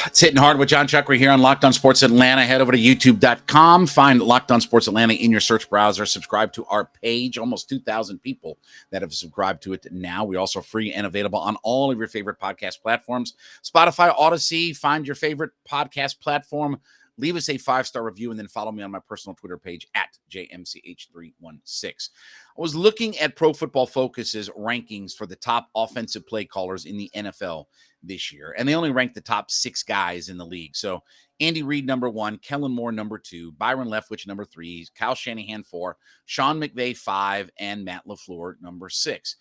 It's Hittin Hard with Jon Chuckery here on Locked On Sports Atlanta. Head over to youtube.com. Find Locked On Sports Atlanta in your search browser. Subscribe to our page. Almost 2,000 people that have subscribed to it now. We're also free and available on all of your favorite podcast platforms. Spotify, Odyssey. Find your favorite podcast platform. Leave us a 5-star review and then follow me on my personal Twitter page at JMCH316. I was looking at Pro Football Focus's rankings for the top offensive play callers in the NFL this year, and they only ranked the top 6 guys in the league. So Andy Reid, number 1, Kellen Moore, number 2, Byron Leftwich, number 3, Kyle Shanahan, 4, Sean McVay, 5, and Matt LaFleur, number 6.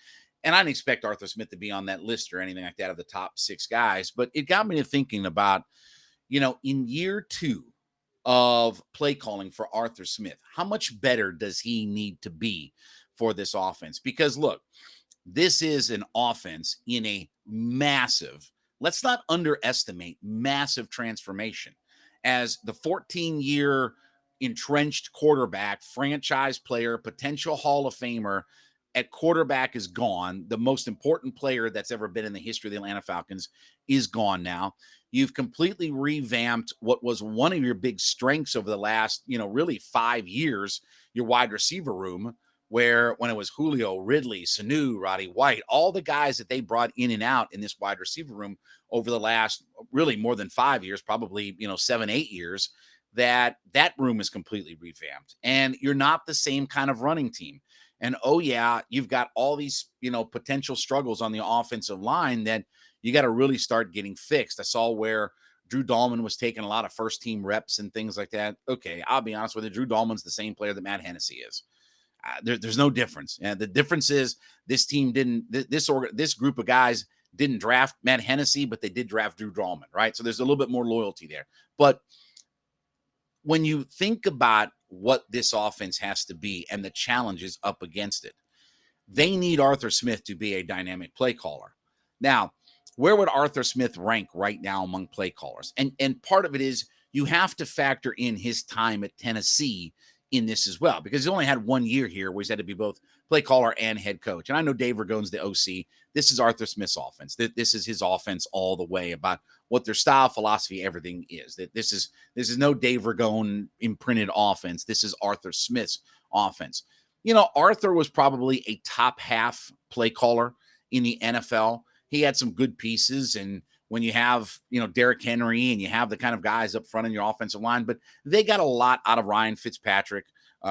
And I didn't expect Arthur Smith to be on that list or anything like that of the top 6 guys, but it got me to thinking about, in year 2 of play calling for Arthur Smith, how much better does he need to be for this offense? Because look, this is an offense in a massive, let's not underestimate, massive transformation. As the 14-year entrenched quarterback, franchise player, potential Hall of Famer at quarterback is gone. The most important player that's ever been in the history of the Atlanta Falcons is gone now. You've completely revamped what was one of your big strengths over the last, really 5 years, your wide receiver room, where when it was Julio, Ridley, Sanu, Roddy White, all the guys that they brought in and out in this wide receiver room over the last really more than 5 years, probably, 7, 8 years, that room is completely revamped. And you're not the same kind of running team. And, you've got all these, potential struggles on the offensive line that you got to really start getting fixed. I saw where Drew Dahlman was taking a lot of first-team reps and things like that. Okay, I'll be honest with you. Drew Dahlman's the same player that Matt Hennessy is. There's no difference. And the difference is this team this group of guys didn't draft Matt Hennessy, but they did draft Drew Dahlman, right? So there's a little bit more loyalty there. But when you think about what this offense has to be and the challenges up against it, they need Arthur Smith to be a dynamic play caller. Now, where would Arthur Smith rank right now among play callers? And part of it is you have to factor in his time at Tennessee in this as well, because he only had 1 year here where he's had to be both play caller and head coach. And I know Dave Ragone's the OC. This is Arthur Smith's offense. This is his offense all the way, about what their style, philosophy, everything is. That this is no Dave Ragone imprinted offense. This is Arthur Smith's offense. Arthur was probably a top half play caller in the NFL. He had some good pieces, and when you have, Derrick Henry and you have the kind of guys up front in your offensive line, but they got a lot out of Ryan Tannehill. They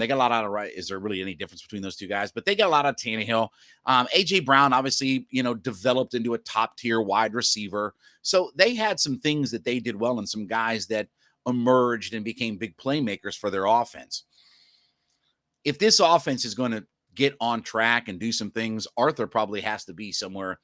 got a lot out of, is there really any difference between those two guys? But they got a lot of Tannehill. A.J. Brown, obviously, developed into a top tier wide receiver. So they had some things that they did well and some guys that emerged and became big playmakers for their offense. If this offense is going to get on track and do some things, Arthur probably has to be somewhere.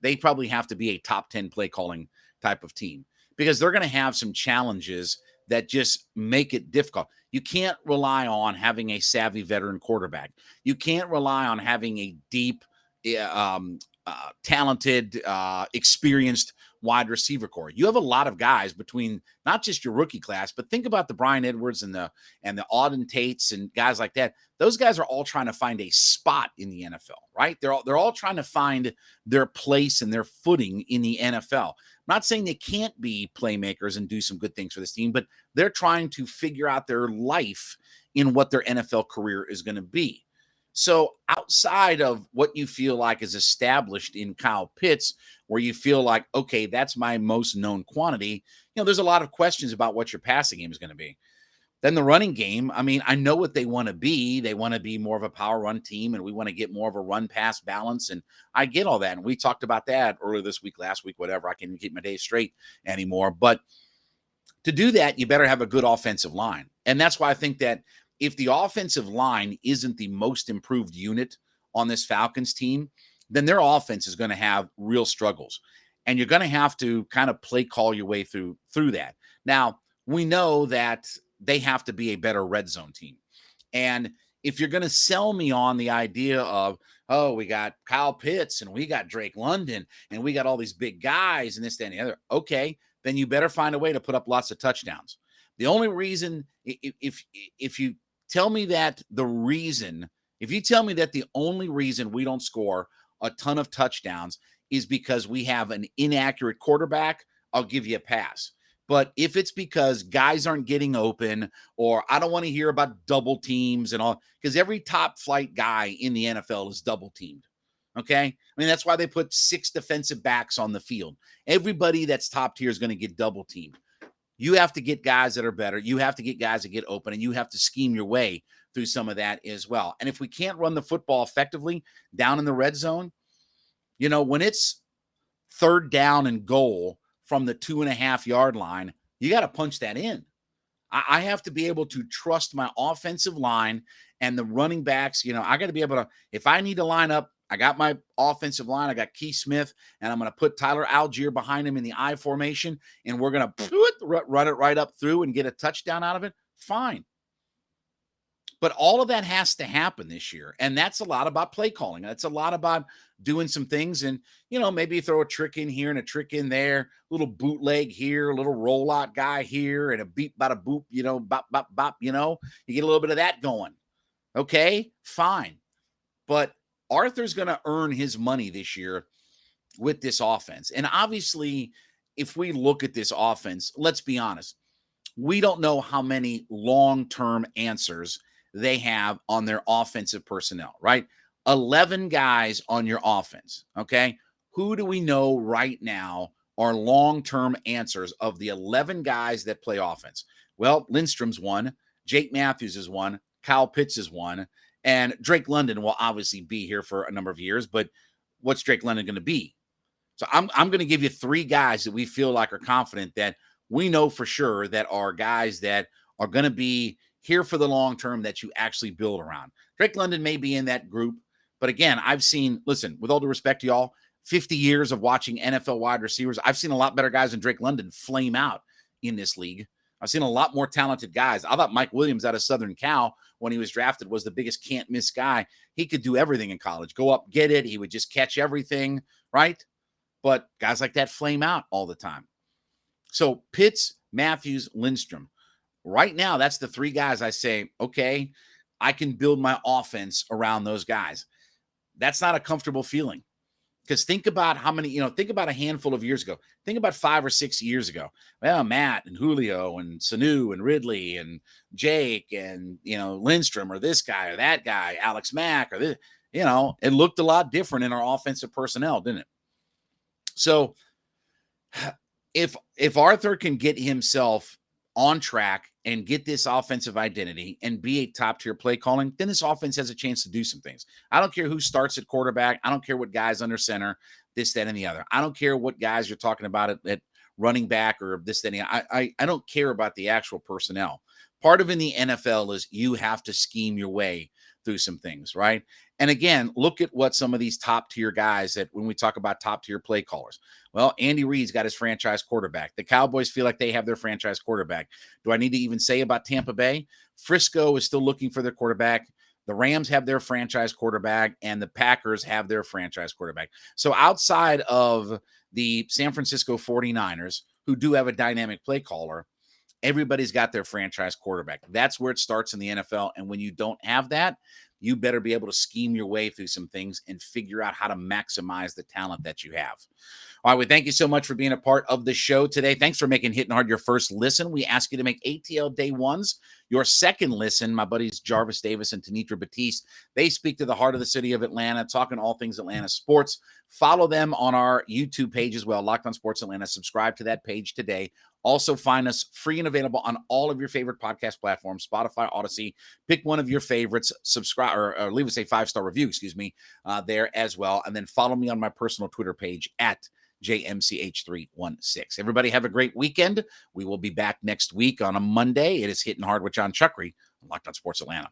They probably have to be a top 10 play calling type of team, because they're going to have some challenges that just make it difficult. You can't rely on having a savvy veteran quarterback. You can't rely on having a deep, talented, experienced wide receiver core. You have a lot of guys between not just your rookie class, but think about the Brian Edwards and the Auden Tates and guys like that. Those guys are all trying to find a spot in the NFL, right? They're all trying to find their place and their footing in the NFL. I'm not saying they can't be playmakers and do some good things for this team, but they're trying to figure out their life in what their NFL career is going to be. So outside of what you feel like is established in Kyle Pitts, where you feel like, okay, that's my most known quantity, there's a lot of questions about what your passing game is going to be. Then the running game, I know what they want to be. They want to be more of a power run team, and we want to get more of a run-pass balance, and I get all that. And we talked about that earlier this week, last week, whatever. I can't even keep my days straight anymore. But to do that, you better have a good offensive line. And that's why I think that if the offensive line isn't the most improved unit on this Falcons team, then their offense is going to have real struggles. And you're going to have to kind of play call your way through that. Now, we know that they have to be a better red zone team. And if you're going to sell me on the idea of, oh, we got Kyle Pitts and we got Drake London and we got all these big guys and this, that, and the other, okay, then you better find a way to put up lots of touchdowns. The only reason, if you tell me that the only reason we don't score a ton of touchdowns is because we have an inaccurate quarterback, I'll give you a pass. But if it's because guys aren't getting open, or I don't want to hear about double teams and all, because every top flight guy in the NFL is double teamed. Okay. I mean, that's why they put 6 defensive backs on the field. Everybody that's top tier is going to get double teamed. You have to get guys that are better. You have to get guys that get open, and you have to scheme your way through some of that as well. And if we can't run the football effectively down in the red zone, when it's 3rd down and goal from the 2.5-yard line, you got to punch that in. I have to be able to trust my offensive line and the running backs. I got to be able to, if I need to line up, I got my offensive line. I got Keith Smith, and I'm going to put Tyler Algier behind him in the I formation, and we're going to run it right up through and get a touchdown out of it. Fine. But all of that has to happen this year. And that's a lot about play calling. That's a lot about doing some things, and, maybe throw a trick in here and a trick in there, a little bootleg here, a little rollout guy here, and a beep, bada boop, bop, bop, bop, you get a little bit of that going. Okay, fine. But Arthur's going to earn his money this year with this offense. And obviously, if we look at this offense, let's be honest, we don't know how many long-term answers they have on their offensive personnel, right? 11 guys on your offense, okay? Who do we know right now are long-term answers of the 11 guys that play offense? Well, Lindstrom's one, Jake Matthews is one, Kyle Pitts is one, and Drake London will obviously be here for a number of years, but what's Drake London going to be? So I'm going to give you 3 guys that we feel like are confident that we know for sure that are guys that are going to be here for the long term that you actually build around. Drake London may be in that group, but again, I've seen, listen, with all due respect to y'all, 50 years of watching NFL wide receivers, I've seen a lot better guys than Drake London flame out in this league. I've seen a lot more talented guys. I thought Mike Williams out of Southern Cal, when he was drafted, was the biggest can't miss guy. He could do everything in college. Go up, get it. He would just catch everything, right? But guys like that flame out all the time. So Pitts, Matthews, Lindstrom. Right now, that's the 3 guys I say, okay, I can build my offense around those guys. That's not a comfortable feeling. Because think about how many, think about a handful of years ago. Think about 5 or 6 years ago. Well, Matt and Julio and Sanu and Ridley and Jake and, Lindstrom or this guy or that guy, Alex Mack or this, it looked a lot different in our offensive personnel, didn't it? So if Arthur can get himself on track and get this offensive identity and be a top-tier play calling, then this offense has a chance to do some things. I don't care who starts at quarterback. I don't care what guys under center, this, that, and the other. I don't care what guys you're talking about at running back or this, that, and the other. I don't care about the actual personnel. Part of in the NFL is you have to scheme your way through some things, right? And again, look at what some of these top-tier guys that when we talk about top-tier play callers. Well, Andy Reid's got his franchise quarterback. The Cowboys feel like they have their franchise quarterback. Do I need to even say about Tampa Bay? Frisco is still looking for their quarterback. The Rams have their franchise quarterback, and the Packers have their franchise quarterback. So outside of the San Francisco 49ers, who do have a dynamic play caller, everybody's got their franchise quarterback. That's where it starts in the NFL. And when you don't have that, you better be able to scheme your way through some things and figure out how to maximize the talent that you have. All right, we thank you so much for being a part of the show today. Thanks for making Hittin' Hard your first listen. We ask you to make ATL Day Ones your second listen. My buddies Jarvis Davis and Tanitra Batiste, they speak to the heart of the city of Atlanta, talking all things Atlanta sports. Follow them on our YouTube page as well, Locked on Sports Atlanta. Subscribe to that page today. Also, find us free and available on all of your favorite podcast platforms, Spotify, Odyssey. Pick one of your favorites, subscribe, or leave us a 5-star review, there as well. And then follow me on my personal Twitter page at JMCH316. Everybody have a great weekend. We will be back next week on a Monday. It is Hittin' Hard with Jon Chuckery on Locked on Sports Atlanta.